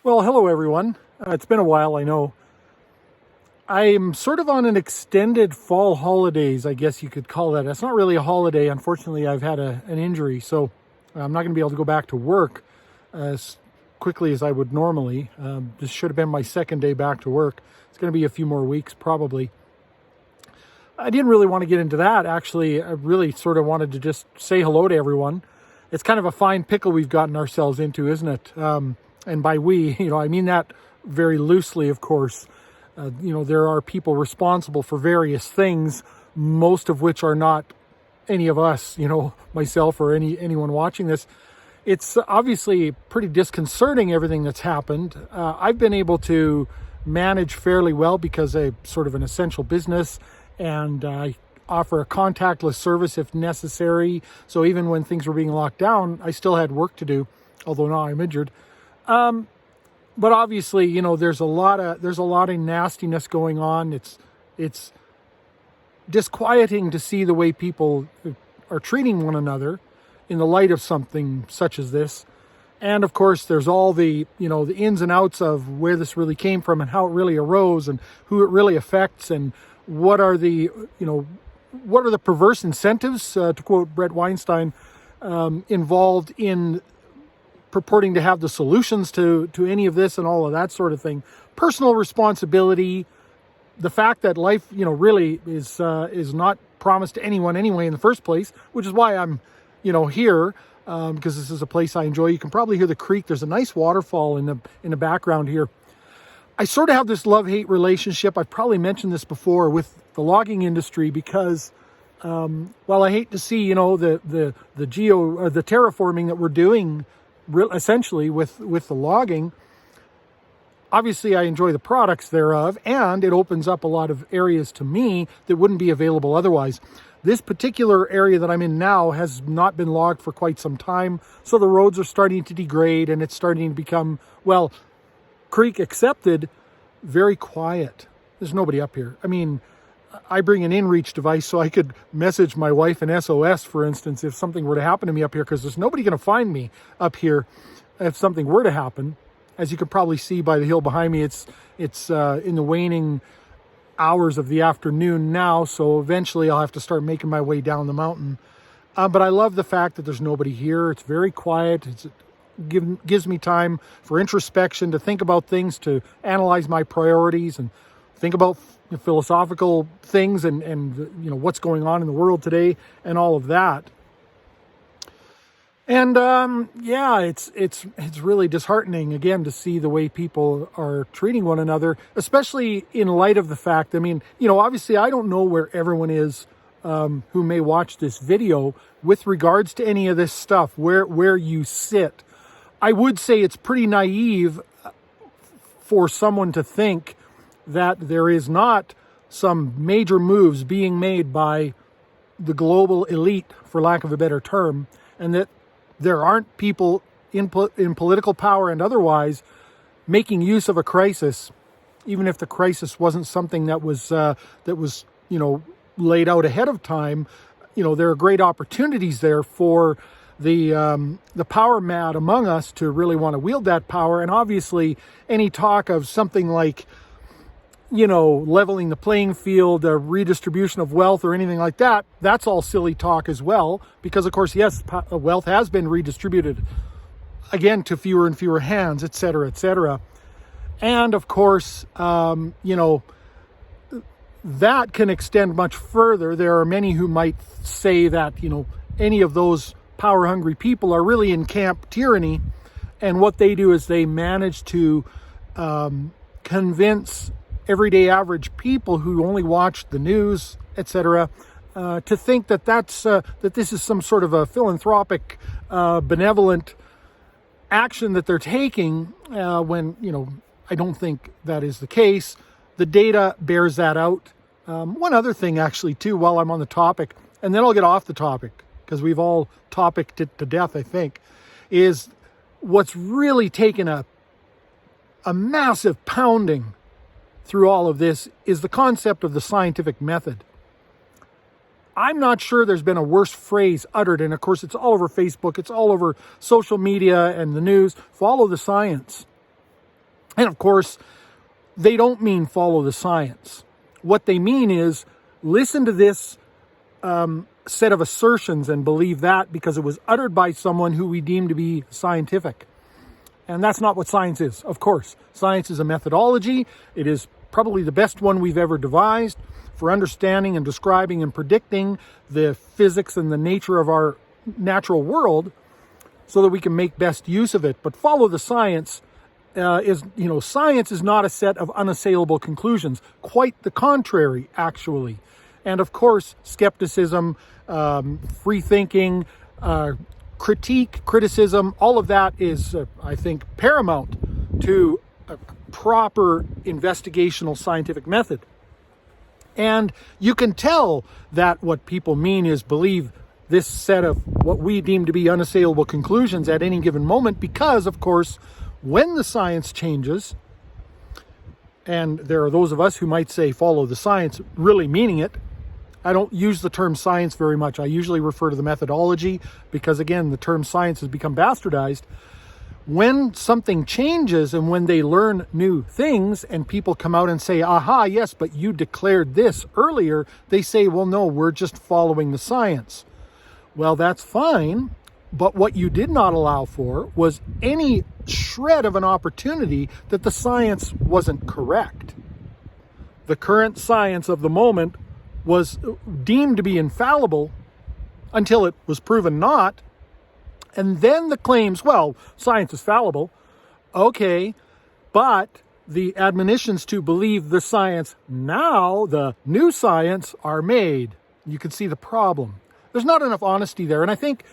Well, hello everyone. It's been a while, I know. I'm sort of on an extended fall holidays, I guess you could call that. It's not really a holiday. Unfortunately, I've had an injury, so I'm not going to be able to go back to work as quickly as I would normally. This should have been my second day back to work. It's going to be a few more weeks, probably. I didn't really want to get into that. Actually, I really sort of wanted to just say hello to everyone. It's kind of a fine pickle we've gotten ourselves into, isn't it? And by we, I mean that very loosely, of course. There are people responsible for various things, most of which are not any of us, myself or anyone watching this. It's obviously pretty disconcerting, everything that's happened. I've been able to manage fairly well because I'm sort of an essential business, and I offer a contactless service if necessary. So even when things were being locked down, I still had work to do, although now I'm injured. But obviously, there's a lot of nastiness going on. It's disquieting to see the way people are treating one another in the light of something such as this. And of course, there's all the ins and outs of where this really came from and how it really arose and who it really affects and what are the perverse incentives, to quote Brett Weinstein, involved in purporting to have the solutions to any of this and all of that sort of thing. Personal responsibility, the fact that life, really is not promised to anyone anyway in the first place, which is why I'm, here, because this is a place I enjoy. You can probably hear the creek. There's a nice waterfall in the background here. I sort of have this love-hate relationship. I've probably mentioned this before with the logging industry because while I hate to see, the terraforming that we're doing essentially with the logging, obviously I enjoy the products thereof, and it opens up a lot of areas to me that wouldn't be available otherwise. This particular area that I'm in now has not been logged for quite some time, so the roads are starting to degrade and it's starting to become, well, creek accepted, very quiet. There's nobody up here. I mean, I bring an inReach device so I could message my wife an SOS, for instance, if something were to happen to me up here, because there's nobody going to find me up here if something were to happen. As you can probably see by the hill behind me, it's in the waning hours of the afternoon now, so eventually I'll have to start making my way down the mountain. But I love the fact that there's nobody here. It's very quiet. Gives me time for introspection, to think about things, to analyze my priorities, and think about philosophical things and what's going on in the world today and all of that. And it's really disheartening again to see the way people are treating one another, especially in light of the fact. I mean, obviously I don't know where everyone is who may watch this video with regards to any of this stuff, where you sit. I would say it's pretty naive for someone to think that there is not some major moves being made by the global elite, for lack of a better term, and that there aren't people in political power and otherwise making use of a crisis, even if the crisis wasn't something that was laid out ahead of time. There are great opportunities there for the power mad among us to really want to wield that power. And obviously any talk of something like, leveling the playing field, a redistribution of wealth or anything like that, that's all silly talk as well. Because of course, yes, wealth has been redistributed again to fewer and fewer hands, et cetera, et cetera. And of course, that can extend much further. There are many who might say that, any of those power-hungry people are really in camp tyranny, and what they do is they manage to convince everyday average people who only watch the news, etc., to think that that this is some sort of a philanthropic, benevolent action that they're taking, when I don't think that is the case. The data bears that out. One other thing, actually, too, while I'm on the topic, and then I'll get off the topic, because we've all topicked it to death, I think, is what's really taken a massive pounding through all of this is the concept of the scientific method. I'm not sure there's been a worse phrase uttered, and of course it's all over Facebook, it's all over social media and the news. Follow the science. And of course, they don't mean follow the science. What they mean is listen to this set of assertions and believe that because it was uttered by someone who we deem to be scientific. And that's not what science is, of course. Science is a methodology. It is probably the best one we've ever devised for understanding and describing and predicting the physics and the nature of our natural world so that we can make best use of it. But follow the science science is not a set of unassailable conclusions. Quite the contrary, actually. And of course, skepticism, free thinking, criticism, all of that is, I think, paramount to a proper investigational scientific method. And you can tell that what people mean is believe this set of what we deem to be unassailable conclusions at any given moment because, of course, when the science changes, and there are those of us who might say follow the science, really meaning it. I don't use the term science very much. I usually refer to the methodology because, again, the term science has become bastardized. When something changes and when they learn new things and people come out and say, aha, yes, but you declared this earlier, they say, well, no, we're just following the science. Well, that's fine. But what you did not allow for was any shred of an opportunity that the science wasn't correct. The current science of the moment was deemed to be infallible until it was proven not. And then the claims, well, science is fallible. Okay, but the admonitions to believe the science now, the new science, are made. You can see the problem. There's not enough honesty there. And I think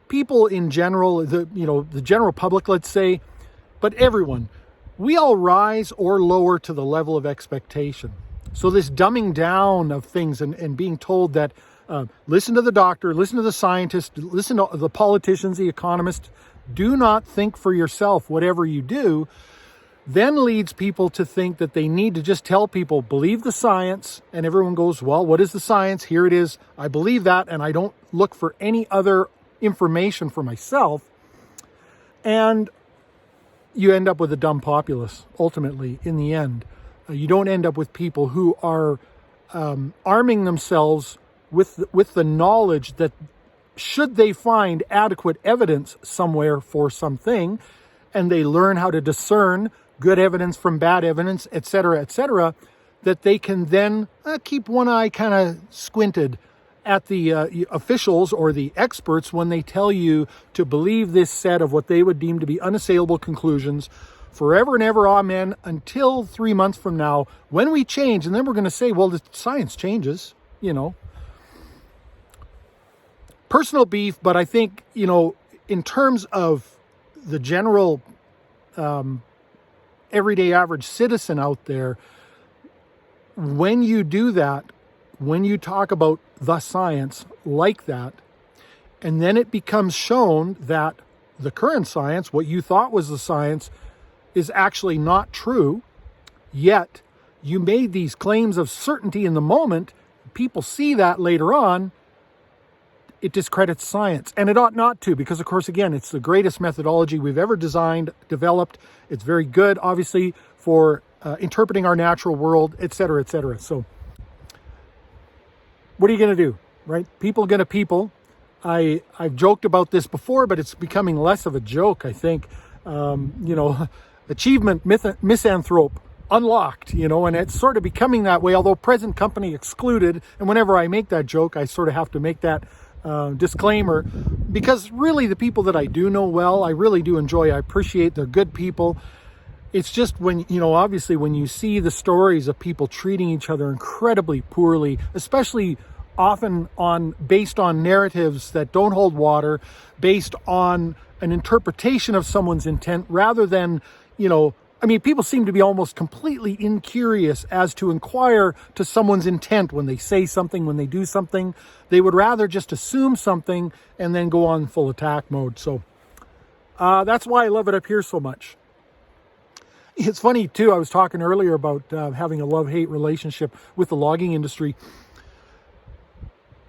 people in general, the general public, let's say, but everyone, we all rise or lower to the level of expectation. So this dumbing down of things and being told that listen to the doctor, listen to the scientist, listen to the politicians, the economists, do not think for yourself whatever you do, then leads people to think that they need to just tell people, believe the science, and everyone goes, well, what is the science? Here it is. I believe that, and I don't look for any other information for myself. And you end up with a dumb populace, ultimately, in the end. You don't end up with people who are arming themselves with the knowledge that should they find adequate evidence somewhere for something, and they learn how to discern good evidence from bad evidence, etc., that they can then keep one eye kind of squinted at the officials or the experts when they tell you to believe this set of what they would deem to be unassailable conclusions forever and ever, amen, until 3 months from now when we change. And then we're going to say, well, the science changes, Personal beef, but I think, in terms of the general everyday average citizen out there, when you do that, when you talk about the science like that, and then it becomes shown that the current science, what you thought was the science, is actually not true, yet you made these claims of certainty in the moment, people see that later on, it discredits science. And it ought not to, because of course, again, it's the greatest methodology we've ever designed, developed. It's very good, obviously, for interpreting our natural world, etc., etc. So what are you going to do, right? People going to people. I've joked about this before, but it's becoming less of a joke, I think. Achievement misanthrope unlocked, and it's sort of becoming that way, although present company excluded. And whenever I make that joke, I sort of have to make that disclaimer, because really the people that I do know well, I really do enjoy, I appreciate, they're good people. It's just when, obviously when you see the stories of people treating each other incredibly poorly, especially often based on narratives that don't hold water, based on an interpretation of someone's intent rather than, people seem to be almost completely incurious as to inquire to someone's intent when they say something, when they do something. They would rather just assume something and then go on full attack mode. So that's why I love it up here so much. It's funny, too, I was talking earlier about having a love-hate relationship with the logging industry.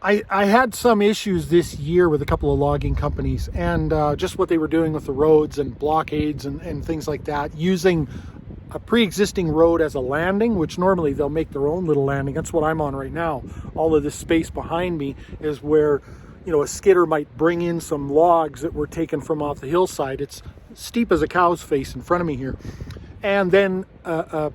I had some issues this year with a couple of logging companies and just what they were doing with the roads and blockades and things like that, using a pre-existing road as a landing, which normally they'll make their own little landing. That's what I'm on right now. All of this space behind me is where, you know, a skidder might bring in some logs that were taken from off the hillside. It's steep as a cow's face in front of me here. And then a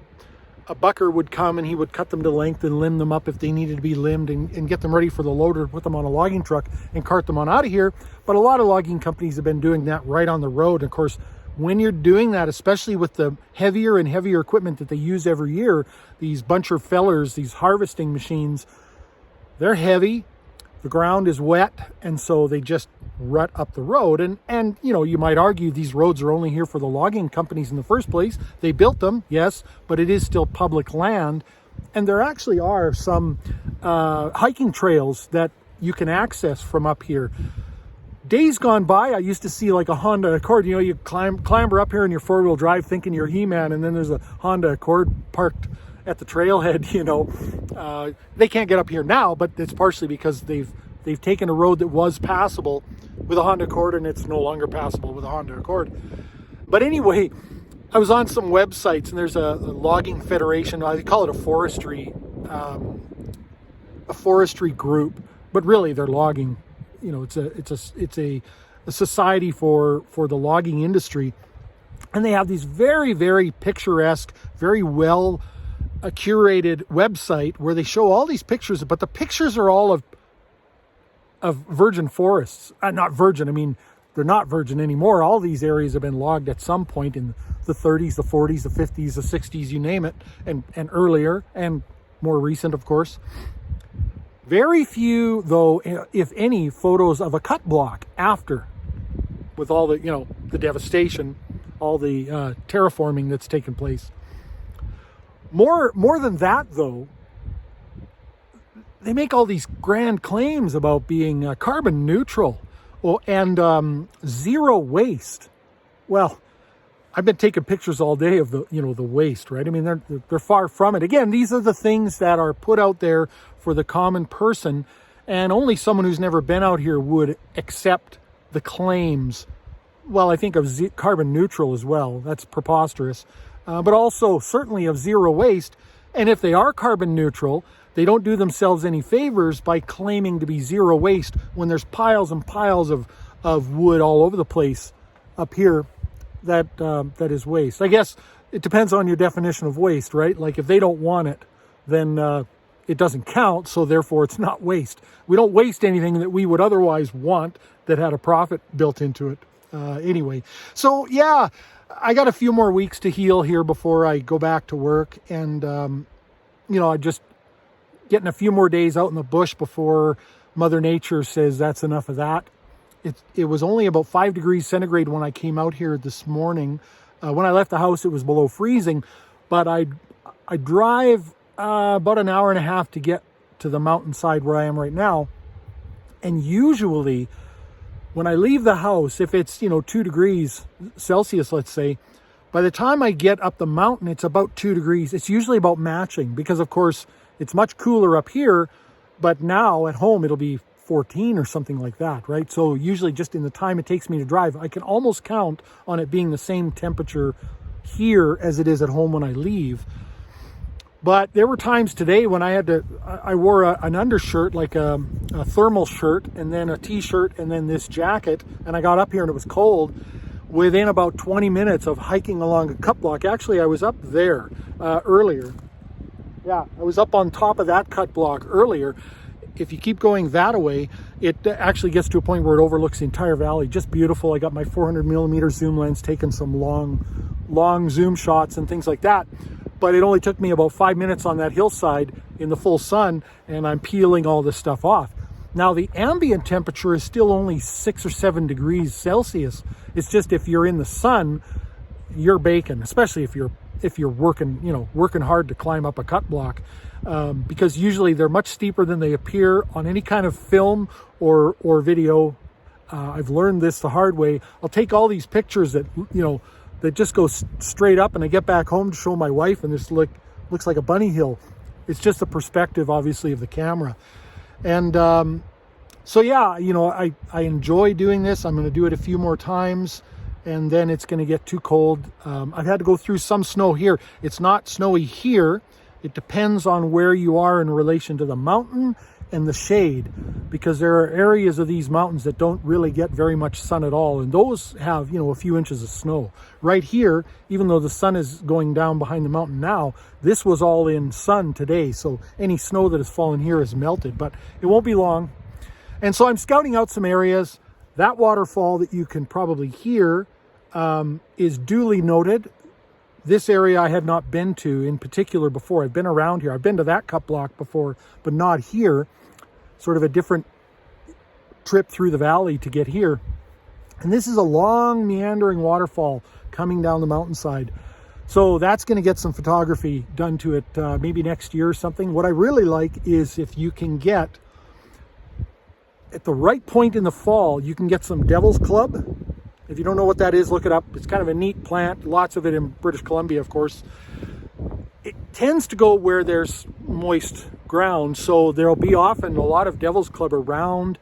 bucker would come and he would cut them to length and limb them up if they needed to be limbed, and get them ready for the loader, put them on a logging truck and cart them on out of here. But a lot of logging companies have been doing that right on the road. Of course, when you're doing that, especially with the heavier and heavier equipment that they use every year, these buncher fellers, these harvesting machines, they're heavy, the ground is wet, and so they just rut up the road. And you know, you might argue these roads are only here for the logging companies in the first place. They built them, yes, but it is still public land. And there actually are some hiking trails that you can access from up here. Days gone by, I used to see like a Honda Accord. You know, you clamber up here in your four-wheel drive thinking you're He-Man, and then there's a Honda Accord parked at the trailhead. You know, they can't get up here now, but it's partially because they've taken a road that was passable with a Honda Accord, and it's no longer passable with a Honda Accord. But anyway, I was on some websites, and there's a logging federation. I call it a forestry group, but really they're logging. You know, it's a society for the logging industry, and they have these very, very picturesque, very well curated website where they show all these pictures, but the pictures are all of virgin forests. Not virgin, I mean, they're not virgin anymore. All these areas have been logged at some point in the 30s, the 40s, the 50s, the 60s, you name it, and earlier, and more recent, of course. Very few, though, if any, photos of a cut block after, with all the, you know, the devastation, all the terraforming that's taken place. More than that, though, they make all these grand claims about being carbon neutral and zero waste. Well, I've been taking pictures all day of the waste, right? I mean, they're far from it. Again, these are the things that are put out there for the common person, and only someone who's never been out here would accept the claims. Well, I think of carbon neutral as well. That's preposterous. But also certainly of zero waste. And if they are carbon neutral, they don't do themselves any favors by claiming to be zero waste when there's piles and piles of wood all over the place up here that is waste. I guess it depends on your definition of waste, right? Like if they don't want it, then it doesn't count, so therefore it's not waste. We don't waste anything that we would otherwise want that had a profit built into it. Anyway, so yeah, I got a few more weeks to heal here before I go back to work, and you know, I just getting a few more days out in the bush before Mother Nature says that's enough of that. It was only about 5 degrees centigrade when I came out here this morning. When I left the house, it was below freezing, but I drive about an hour and a half to get to the mountainside where I am right now. And usually when I leave the house, if it's, 2 degrees Celsius, let's say, by the time I get up the mountain, it's about 2 degrees. It's usually about matching because, of course, it's much cooler up here, but now at home it'll be 14 or something like that, right? So usually just in the time it takes me to drive, I can almost count on it being the same temperature here as it is at home when I leave. But there were times today when I wore an undershirt, like a thermal shirt, and then a t-shirt, and then this jacket, and I got up here and it was cold. Within about 20 minutes of hiking along a cut block, actually I was up there earlier. Yeah, I was up on top of that cut block earlier. If you keep going that way, it actually gets to a point where it overlooks the entire valley. Just beautiful. I got my 400 millimeter zoom lens, taking some long zoom shots and things like that. But it only took me about 5 minutes on that hillside in the full sun, and I'm peeling all this stuff off. Now, the ambient temperature is still only 6 or 7 degrees Celsius. It's just if you're in the sun, you're baking, especially if you're working hard to climb up a cut block, because usually they're much steeper than they appear on any kind of film or video. I've learned this the hard way. I'll take all these pictures that just go straight up, and I get back home to show my wife, and this looks like a bunny hill. It's just the perspective, obviously, of the camera. And so yeah, I enjoy doing this. I'm going to do it a few more times. and then it's going to get too cold. I've had to go through some snow here. It's not snowy here. It depends on where you are in relation to the mountain and the shade, because there are areas of these mountains that don't really get very much sun at all, and those have, you know, a few inches of snow. Right here, even though the sun is going down behind the mountain now, this was all in sun today, so any snow that has fallen here is melted, but it won't be long. And so I'm scouting out some areas. That waterfall that you can probably hear is duly noted. This area I had not been to in particular before. I've been around here. I've been to that cut block before, but not here. Sort of a different trip through the valley to get here. And this is a long meandering waterfall coming down the mountainside. So that's going to get some photography done to it maybe next year or something. What I really like is if you can get, at the right point in the fall, you can get some Devil's Club. If you don't know what that is, look it up. It's kind of a neat plant. Lots of it in British Columbia, of course. It tends to go where there's moist ground, so there'll be often a lot of Devil's Club around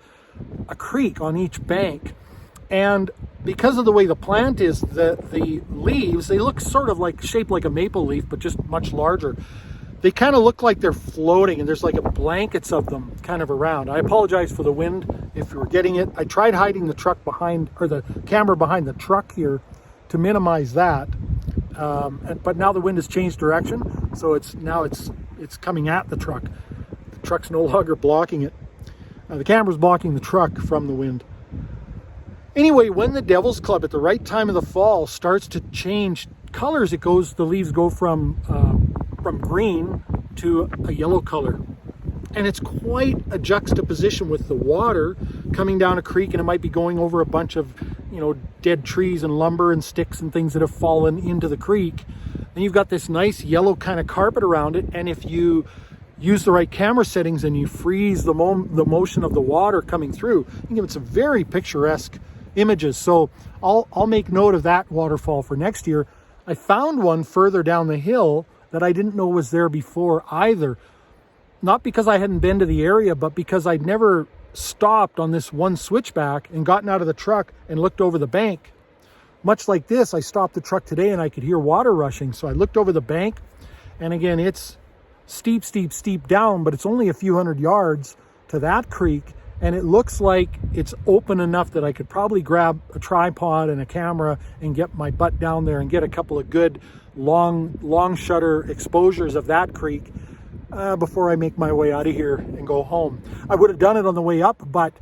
a creek on each bank. And because of the way the plant is, the leaves, they look sort of like shaped like a maple leaf, but just much larger. They kind of look like they're floating, and there's like a blankets of them kind of around. I apologize for the wind if you were getting it. I tried hiding the truck behind, or the camera behind the truck here to minimize that. But now the wind has changed direction, so it's coming at the truck. The truck's no longer blocking it. The camera's blocking the truck from the wind. Anyway, when the Devil's Club at the right time of the fall starts to change colors, the leaves go from green to a yellow color. And it's quite a juxtaposition with the water coming down a creek, and it might be going over a bunch of, you know, dead trees and lumber and sticks and things that have fallen into the creek. Then you've got this nice yellow kind of carpet around it, and if you use the right camera settings and you freeze the motion of the water coming through, you can give it some very picturesque images. So I'll make note of that waterfall for next year. I found one further down the hill that I didn't know was there before either. Not because I hadn't been to the area, but because I'd never stopped on this one switchback and gotten out of the truck and looked over the bank. Much like this, I stopped the truck today and I could hear water rushing. So I looked over the bank, and again, it's steep, steep, steep down, but it's only a few hundred yards to that creek. And it looks like it's open enough that I could probably grab a tripod and a camera and get my butt down there and get a couple of good long shutter exposures of that creek before I make my way out of here and go home. I would have done it on the way up, but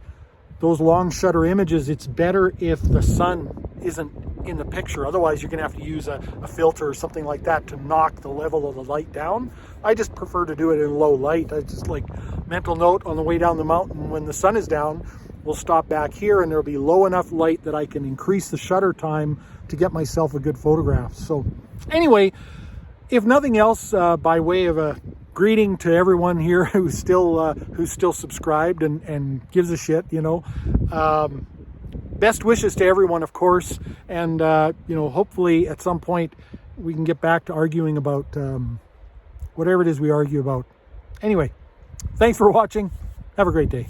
those long shutter images, it's better if the sun isn't in the picture. Otherwise, you're going to have to use a filter or something like that to knock the level of the light down. I just prefer to do it in low light. I just like, mental note, on the way down the mountain when the sun is down, we'll stop back here and there'll be low enough light that I can increase the shutter time to get myself a good photograph. So anyway, if nothing else, by way of a greeting to everyone here who's still subscribed and gives a shit, you know, best wishes to everyone, of course, and you know, hopefully at some point we can get back to arguing about whatever it is we argue about. Anyway, thanks for watching. Have a great day.